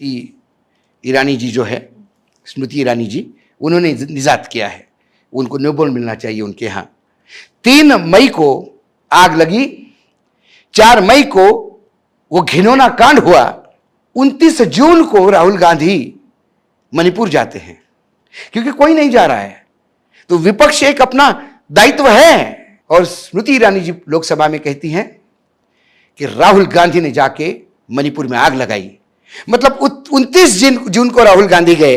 ईरानी जी जो है, स्मृति ईरानी जी, उन्होंने निजात किया है। उनको नोबेल मिलना चाहिए उनके यहाँ। 3 मई को आग लगी, 4 मई को वो घिनौना कांड हुआ, 29 जून को राहुल गांधी मणिपुर जाते हैं क्योंकि कोई नहीं जा रहा है। तो विपक्ष एक अपना दायित्व है। और स्मृति ईरानी जी लोकसभा में कहती हैं कि राहुल गांधी ने जाके मणिपुर में आग लगाई। मतलब 29 जून को राहुल गांधी गए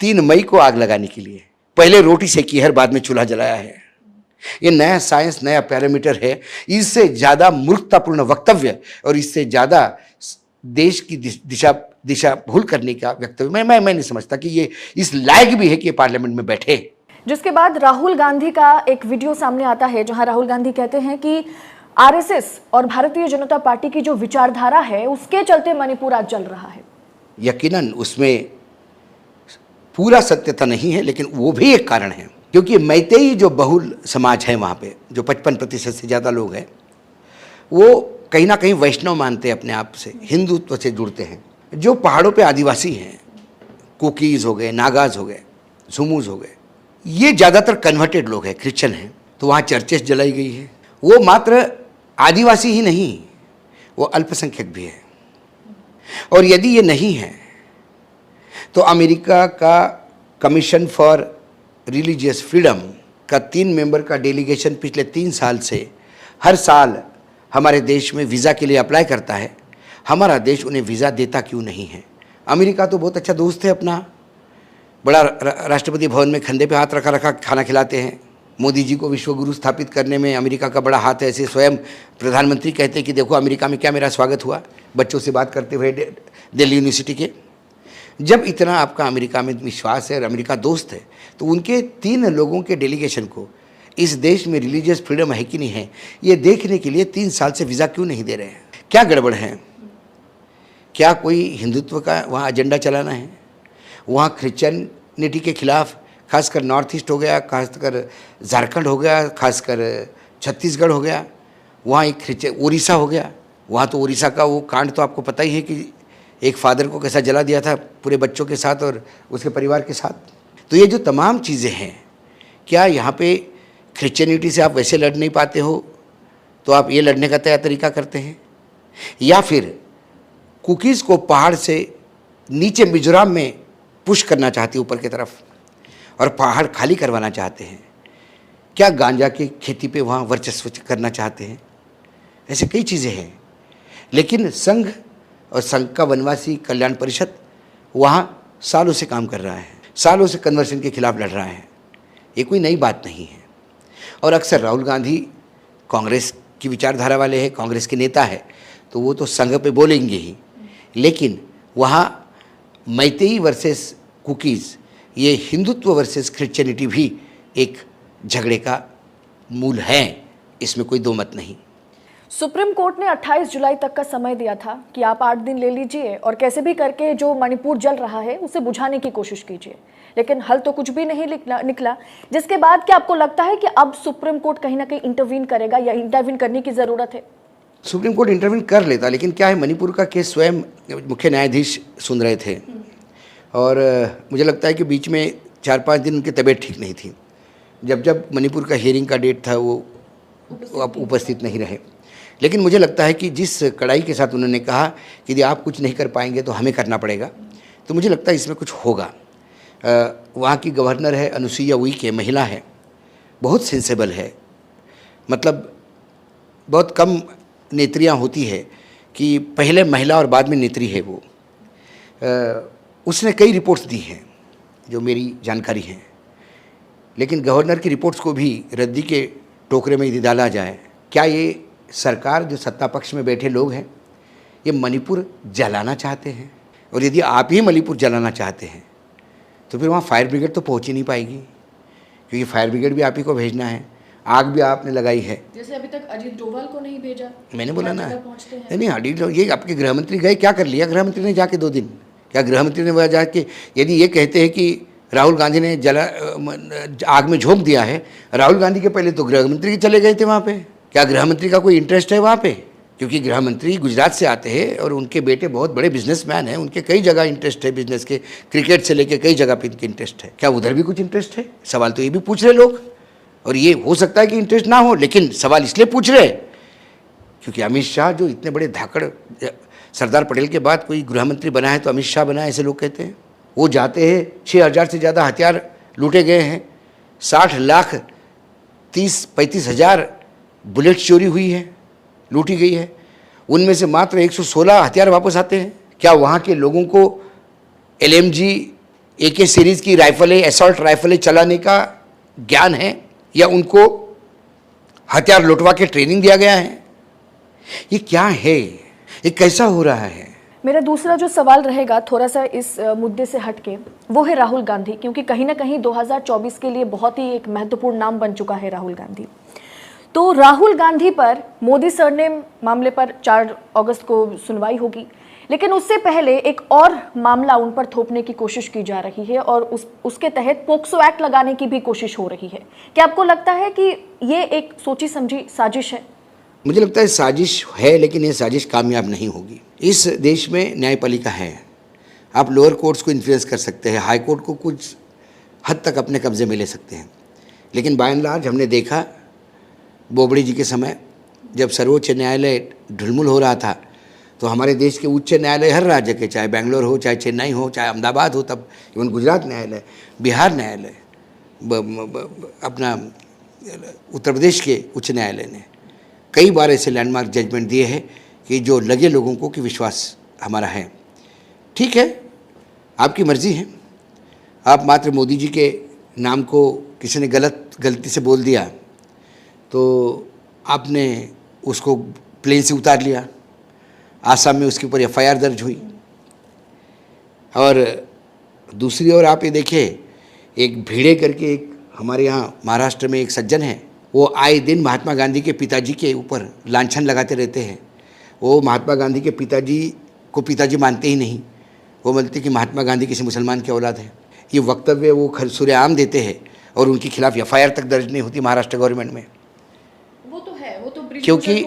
3 मई को आग लगाने के लिए। पहले रोटी सेकी है, बाद में चूल्हा जलाया है। ये नया साइंस, नया पैरामीटर है। इससे ज्यादा मूर्खतापूर्ण वक्तव्य और इससे ज्यादा देश की दिशा भूल करने का वक्तव्य मैं नहीं समझता कि ये इस लायक भी है कि ये पार्लियामेंट में बैठे। जिसके बाद राहुल गांधी का एक वीडियो सामने आता है जहां राहुल गांधी कहते हैं कि आरएसएस और भारतीय जनता पार्टी की जो विचारधारा है उसके चलते मणिपुर आज जल रहा है। यकीनन उसमें पूरा सत्यता नहीं है, लेकिन वो भी एक कारण है क्योंकि मैतेई जो बहुल समाज है वहाँ पे, जो 55% से ज़्यादा लोग हैं, वो कहीं ना कहीं वैष्णव मानते हैं अपने आप से, हिंदुत्व से जुड़ते हैं। जो पहाड़ों पे आदिवासी हैं, कुकीज़ हो गए, नागाज हो गए, झुमूज हो गए, ये ज़्यादातर कन्वर्टेड लोग हैं, क्रिश्चियन हैं। तो वहाँ चर्चेस जलाई गई है। वो मात्र आदिवासी ही नहीं, वो अल्पसंख्यक भी है। और यदि ये नहीं है तो अमेरिका का कमीशन फॉर रिलीजियस फ्रीडम का 3 मेंबर का डेलीगेशन पिछले 3 साल से हर साल हमारे देश में वीज़ा के लिए अप्लाई करता है। हमारा देश उन्हें वीज़ा देता क्यों नहीं है? अमेरिका तो बहुत अच्छा दोस्त है अपना, बड़ा राष्ट्रपति भवन में कंधे पे हाथ रखा खाना खिलाते हैं। मोदी जी को विश्वगुरु स्थापित करने में अमेरिका का बड़ा हाथ है। ऐसे स्वयं प्रधानमंत्री कहते हैं कि देखो अमेरिका में क्या मेरा स्वागत हुआ, बच्चों से बात करते हुए दिल्ली यूनिवर्सिटी के। जब इतना आपका अमेरिका में विश्वास है और अमेरिका दोस्त है, तो उनके 3 लोगों के डेलीगेशन को इस देश में रिलीजियस फ्रीडम है कि नहीं है, ये देखने के लिए 3 साल से वीज़ा क्यों नहीं दे रहे हैं? क्या गड़बड़ है? क्या कोई हिंदुत्व का वहाँ एजेंडा चलाना है? वहाँ क्रिश्चियनिटी के खिलाफ, खासकर नॉर्थ ईस्ट हो गया, खासकर झारखंड हो गया, खासकर छत्तीसगढ़ हो गया, वहाँ एक क्रिश्चियन, उड़ीसा हो गया, वहाँ तो उड़ीसा का वो कांड तो आपको पता ही है कि एक फादर को कैसा जला दिया था पूरे बच्चों के साथ और उसके परिवार के साथ। तो ये जो तमाम चीज़ें हैं, क्या यहाँ पे क्रिश्चियनिटी से आप वैसे लड़ नहीं पाते हो तो आप ये लड़ने का तरीका करते हैं? या फिर कुकीज़ को पहाड़ से नीचे मिजोरम में पुश करना चाहते ऊपर की तरफ और पहाड़ खाली करवाना चाहते हैं? क्या गांजा की खेती पे वहाँ वर्चस्व करना चाहते हैं? ऐसे कई चीज़ें हैं। लेकिन संघ और संघ का वनवासी कल्याण परिषद वहाँ सालों से काम कर रहा है, सालों से कन्वर्शन के खिलाफ लड़ रहा है। ये कोई नई बात नहीं है। और अक्सर राहुल गांधी कांग्रेस की विचारधारा वाले हैं, कांग्रेस के नेता है, तो वो तो संघ पे बोलेंगे ही। लेकिन वहाँ मैतेई वर्सेस कुकीज़, ये हिंदुत्व वर्सेस क्रिश्चियनिटी भी एक झगड़े का मूल है, इसमें कोई दो मत नहीं। सुप्रीम कोर्ट ने 28 जुलाई तक का समय दिया था कि आप 8 दिन ले लीजिए और कैसे भी करके जो मणिपुर जल रहा है उसे बुझाने की कोशिश कीजिए, लेकिन हल तो कुछ भी नहीं निकला। जिसके बाद क्या आपको लगता है कि अब सुप्रीम कोर्ट कहीं ना कहीं इंटरवीन करेगा या इंटरवीन करने की ज़रूरत है? सुप्रीम कोर्ट इंटरवीन कर लेता, लेकिन क्या है, मणिपुर का केस स्वयं मुख्य न्यायाधीश सुन रहे थे और मुझे लगता है कि बीच में 4-5 दिन उनकी तबीयत ठीक नहीं थी। जब मणिपुर का हियरिंग का डेट था वो उपस्थित नहीं रहे। लेकिन मुझे लगता है कि जिस कड़ाई के साथ उन्होंने कहा कि यदि आप कुछ नहीं कर पाएंगे तो हमें करना पड़ेगा, तो मुझे लगता है इसमें कुछ होगा। वहाँ की गवर्नर है अनुसुईया उइके, महिला है, बहुत सेंसेबल है। मतलब बहुत कम नेत्रियाँ होती है कि पहले महिला और बाद में नेत्री है वो। उसने कई रिपोर्ट्स दी हैं जो मेरी जानकारी है, लेकिन गवर्नर की रिपोर्ट्स को भी रद्दी के टोकरे में यदि डाला जाए, क्या ये सरकार जो सत्ता पक्ष में बैठे लोग हैं ये मणिपुर जलाना चाहते हैं? और यदि आप ही मणिपुर जलाना चाहते हैं तो फिर वहाँ फायर ब्रिगेड तो पहुँच ही नहीं पाएगी, क्योंकि फायर ब्रिगेड भी आप ही को भेजना है। आग भी आपने लगाई है, जैसे अभी तक अजीत डोभाल को नहीं भेजा। मैंने बोला ना, नहीं अजीत, ये आपके गृहमंत्री गए, क्या कर लिया गृहमंत्री ने जाके 2 दिन? क्या गृहमंत्री ने वह जाके, यदि ये कहते हैं कि राहुल गांधी ने आग में झोंक दिया है, राहुल गांधी के पहले तो गृहमंत्री चले गए थे वहाँ पे। क्या गृहमंत्री का कोई इंटरेस्ट है वहाँ पे? क्योंकि गृह मंत्री गुजरात से आते हैं और उनके बेटे बहुत बड़े बिजनेसमैन हैं, उनके कई जगह इंटरेस्ट है बिजनेस के, क्रिकेट से लेके कई जगह पे इनके इंटरेस्ट है। क्या उधर भी कुछ इंटरेस्ट है? सवाल तो ये भी पूछ रहे लोग, और ये हो सकता है कि इंटरेस्ट ना हो, लेकिन सवाल इसलिए पूछ रहे क्योंकि अमित शाह जो इतने बड़े धाकड़, सरदार पटेल के बाद कोई गृह मंत्री बना है तो अमित शाह बना है, ऐसे लोग कहते हैं। वो जाते हैं, 6,000 से ज़्यादा हथियार लूटे गए हैं, 60,30-35 हज़ार बुलेट चोरी हुई है, लूटी गई है, उनमें से मात्र 116 हथियार वापस आते हैं। क्या वहाँ के लोगों को LMG AK सीरीज़ की राइफलें, असॉल्ट राइफलें चलाने का ज्ञान है, या उनको हथियार लुटवा के ट्रेनिंग दिया गया है? ये क्या है? ये कैसा हो रहा है? मेरा दूसरा जो सवाल रहेगा थोड़ा सा इस मुद्दे से हटके, वो है राहुल गांधी, क्योंकि कहीं ना कहीं 2024 के लिए बहुत ही एक महत्वपूर्ण नाम बन चुका है राहुल गांधी। तो राहुल गांधी पर मोदी सरनेम मामले पर 4 अगस्त को सुनवाई होगी, लेकिन उससे पहले एक और मामला उन पर थोपने की कोशिश की जा रही है और उसके तहत पोक्सो एक्ट लगाने की भी कोशिश हो रही है। क्या आपको लगता है कि ये एक सोची समझी साजिश है? मुझे लगता है साजिश है, लेकिन ये साजिश कामयाब नहीं होगी। इस देश में न्यायपालिका है, आप लोअर कोर्ट्स को इन्फ्लुएंस कर सकते हैं, हाई कोर्ट को कुछ हद तक अपने कब्जे में ले सकते हैं, लेकिन बाय एंड लार्ज हमने देखा बोबड़े जी के समय जब सर्वोच्च न्यायालय ढुलमुल हो रहा था, तो हमारे देश के उच्च न्यायालय हर राज्य के, चाहे बेंगलोर हो, चाहे चेन्नई हो, चाहे अहमदाबाद हो, तब इवन गुजरात न्यायालय, बिहार न्यायालय, अपना उत्तर प्रदेश के उच्च न्यायालय ने कई बार ऐसे लैंडमार्क जजमेंट दिए हैं कि जो लगे लोगों को कि विश्वास हमारा है। ठीक है, आपकी मर्ज़ी है, आप मात्र मोदी जी के नाम को किसी ने गलती से बोल दिया तो आपने उसको प्लेन से उतार लिया, आसाम में उसके ऊपर FIR दर्ज हुई। और दूसरी ओर आप ये देखिए, एक भिड़े करके एक हमारे यहाँ महाराष्ट्र में एक सज्जन है, वो आए दिन महात्मा गांधी के पिताजी के ऊपर लांछन लगाते रहते हैं। वो महात्मा गांधी के पिताजी को पिताजी मानते ही नहीं, वो बोलते कि महात्मा गांधी किसी मुसलमान की औलाद है। ये वक्तव्य वो खुलेआम देते हैं और उनके खिलाफ FIR तक दर्ज नहीं होती महाराष्ट्र गवर्नमेंट में। वो तो है, वो तो क्योंकि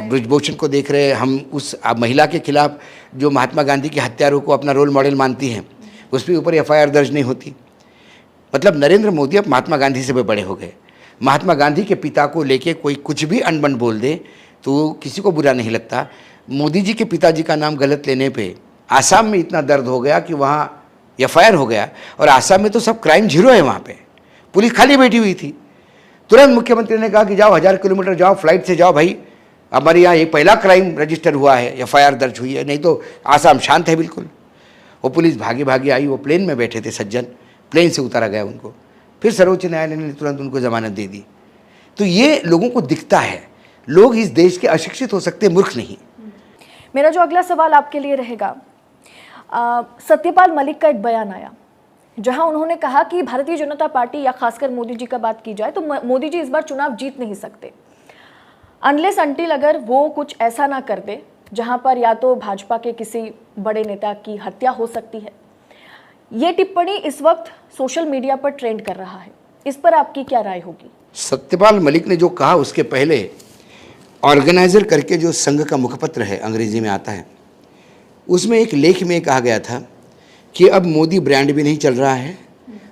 ब्रिजभूषण को देख रहे हैं हम, उस महिला के खिलाफ जो महात्मा गांधी के हत्यारों को अपना रोल मॉडल मानती हैं, उस पर ऊपर FIR दर्ज नहीं होती। मतलब नरेंद्र मोदी अब महात्मा गांधी से भी बड़े हो गए। महात्मा गांधी के पिता को लेके कोई कुछ भी अनबन बोल दे तो किसी को बुरा नहीं लगता। मोदी जी के पिताजी का नाम गलत लेने पे आसाम में इतना दर्द हो गया कि वहाँ FIR हो गया, और आसाम में तो सब क्राइम जीरो है, वहाँ पे पुलिस खाली बैठी हुई थी। तुरंत मुख्यमंत्री ने कहा कि जाओ 1000 किलोमीटर जाओ, फ्लाइट से जाओ भाई, हमारे यहाँ ये पहला क्राइम रजिस्टर हुआ है, FIR दर्ज हुई है, नहीं तो आसाम शांत है बिल्कुल। वो पुलिस भागी भागी आई, वो प्लेन में बैठे थे सज्जन, प्लेन से उतारा गया उनको, फिर सर्वोच्च न्यायालय ने तुरंत उनको जमानत दे दी। तो ये लोगों को दिखता है, लोग इस देश के अशिक्षित हो सकते, मूर्ख नहीं। मेरा जो अगला सवाल आपके लिए रहेगा, सत्यपाल मलिक का एक बयान आया जहां उन्होंने कहा कि भारतीय जनता पार्टी या खासकर मोदी जी का बात की जाए तो मोदी जी इस बार चुनाव जीत नहीं सकते अनलेस अंटिल अगर वो कुछ ऐसा ना कर दे जहां पर या तो भाजपा के किसी बड़े नेता की हत्या हो सकती है। ये टिप्पणी इस वक्त सोशल मीडिया पर ट्रेंड कर रहा है, इस पर आपकी क्या राय होगी? सत्यपाल मलिक ने जो कहा उसके पहले ऑर्गेनाइजर करके जो संघ का मुखपत्र है, अंग्रेजी में आता है, उसमें एक लेख में कहा गया था कि अब मोदी ब्रांड भी नहीं चल रहा है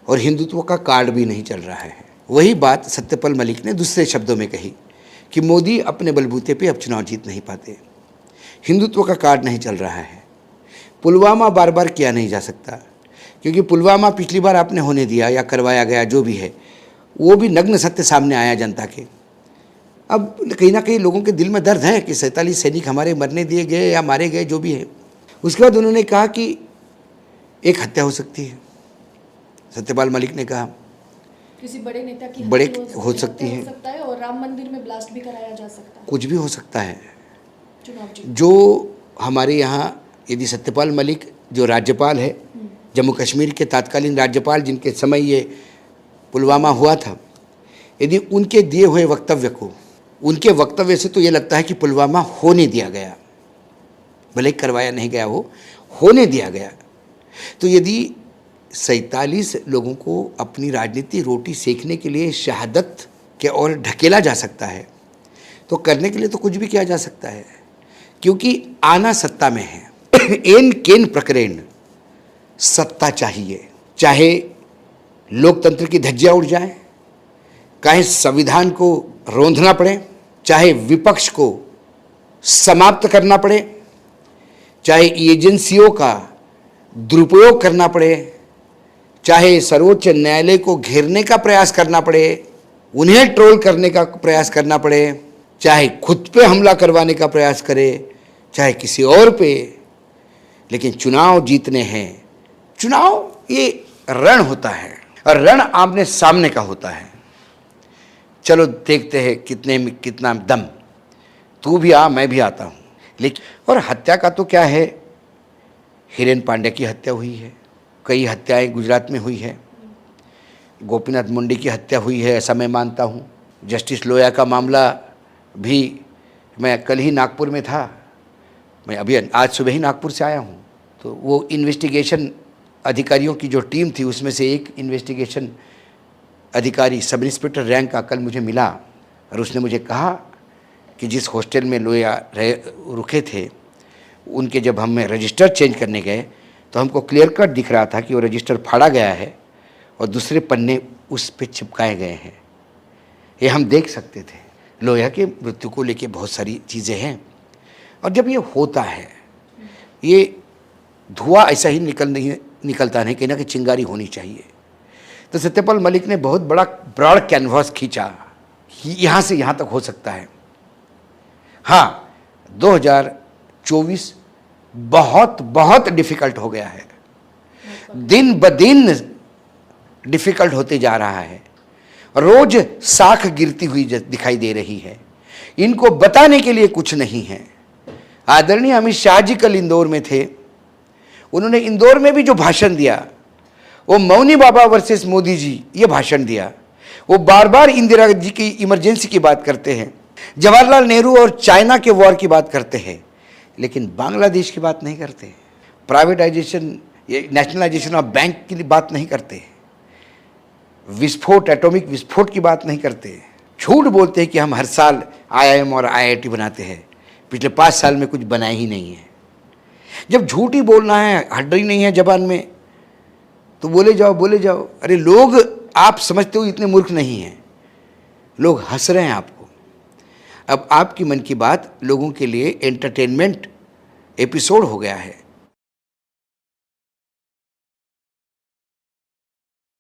और हिंदुत्व का कार्ड भी नहीं चल रहा है। वही बात सत्यपाल मलिक ने दूसरे शब्दों में कही कि मोदी अपने बलबूते पे अब चुनाव जीत नहीं पाते, हिंदुत्व का कार्ड नहीं चल रहा है। पुलवामा बार बार किया नहीं जा सकता, क्योंकि पुलवामा पिछली बार आपने होने दिया या करवाया गया, जो भी है वो भी नग्न सत्य सामने आया जनता के। अब कहीं ना कहीं लोगों के दिल में दर्द है कि 47 सैनिक हमारे मरने दिए गए या मारे गए, जो भी है। उसके बाद उन्होंने कहा कि एक हत्या हो सकती है। सत्यपाल मलिक ने कहा किसी बड़े नेता की बड़े हो सकती है, और राम मंदिर में ब्लास्ट भी कराया जा सकता है, कुछ भी हो सकता है। चुनाव जो हमारे यहाँ यदि सत्यपाल मलिक जो राज्यपाल है, जम्मू कश्मीर के तत्कालीन राज्यपाल जिनके समय ये पुलवामा हुआ था, यदि उनके दिए हुए वक्तव्य को, उनके वक्तव्य से तो ये लगता है कि पुलवामा होने दिया गया, भले करवाया नहीं गया हो, होने दिया गया। तो यदि 47 लोगों को अपनी राजनीति रोटी सेकने के लिए शहादत के ओर ढकेला जा सकता है, तो करने के लिए तो कुछ भी किया जा सकता है। क्योंकि आना सत्ता में है। एन केन प्रकरण सत्ता चाहिए, चाहे लोकतंत्र की धज्जियां उड़ जाएं, चाहे संविधान को रोंदना पड़े, चाहे विपक्ष को समाप्त करना पड़े, चाहे एजेंसियों का दुरुपयोग करना पड़े, चाहे सर्वोच्च न्यायालय को घेरने का प्रयास करना पड़े, उन्हें ट्रोल करने का प्रयास करना पड़े, चाहे खुद पे हमला करवाने का प्रयास करे, चाहे किसी और पे, लेकिन चुनाव जीतने हैं। चुनाव ये रण होता है और रण आमने सामने का होता है। चलो देखते हैं कितने में कितना दम, तू भी आ मैं भी आता हूँ। लेकिन और हत्या का तो क्या है, हिरेन पांड्या की हत्या हुई है, कई हत्याएं गुजरात में हुई है, गोपीनाथ मुंडे की हत्या हुई है, ऐसा मैं मानता हूँ। जस्टिस लोया का मामला भी, मैं कल ही नागपुर में था, मैं अभी आज सुबह ही नागपुर से आया हूँ। तो वो इन्वेस्टिगेशन अधिकारियों की जो टीम थी उसमें से एक इन्वेस्टिगेशन अधिकारी सब इंस्पेक्टर रैंक का कल मुझे मिला और उसने मुझे कहा कि जिस हॉस्टल में लोया रुके थे उनके जब हम रजिस्टर चेंज करने गए तो हमको क्लियर कट दिख रहा था कि वो रजिस्टर फाड़ा गया है और दूसरे पन्ने उस पे चिपकाए गए हैं। ये हम देख सकते थे। लोया के मृत्यु को लेके बहुत सारी चीज़ें हैं और जब ये होता है, ये धुआं ऐसा ही निकलता नहीं, कहीं ना कहीं चिंगारी होनी चाहिए। तो सत्यपाल मलिक ने बहुत बड़ा ब्रॉड कैनवास खींचा, यहाँ से यहाँ तक हो सकता है। हाँ, 2024 बहुत बहुत डिफ़िकल्ट हो गया है, दिन ब दिन डिफ़िकल्ट होते जा रहा है, रोज साख गिरती हुई दिखाई दे रही है। इनको बताने के लिए कुछ नहीं है। आदरणीय अमित शाह जी कल इंदौर में थे, उन्होंने इंदौर में भी जो भाषण दिया वो मौनी बाबा वर्सेस मोदी जी ये भाषण दिया। वो बार बार इंदिरा जी की इमरजेंसी की बात करते हैं, जवाहरलाल नेहरू और चाइना के वॉर की बात करते हैं, लेकिन बांग्लादेश की बात नहीं करते, प्राइवेटाइजेशन नेशनलाइजेशन ऑफ बैंक की बात नहीं करते, विस्फोट एटॉमिक विस्फोट की बात नहीं करते। झूठ बोलते हैं कि हम हर साल IIM और IIT बनाते हैं, पिछले 5 साल में कुछ बनाया ही नहीं है। जब झूठ ही बोलना है, हड्ड ही नहीं है जबान में, तो बोले जाओ। अरे लोग, आप समझते हो इतने मूर्ख नहीं हैं, लोग हंस रहे हैं आपको। अब आपकी मन की बात लोगों के लिए एंटरटेनमेंट एपिसोड हो गया है।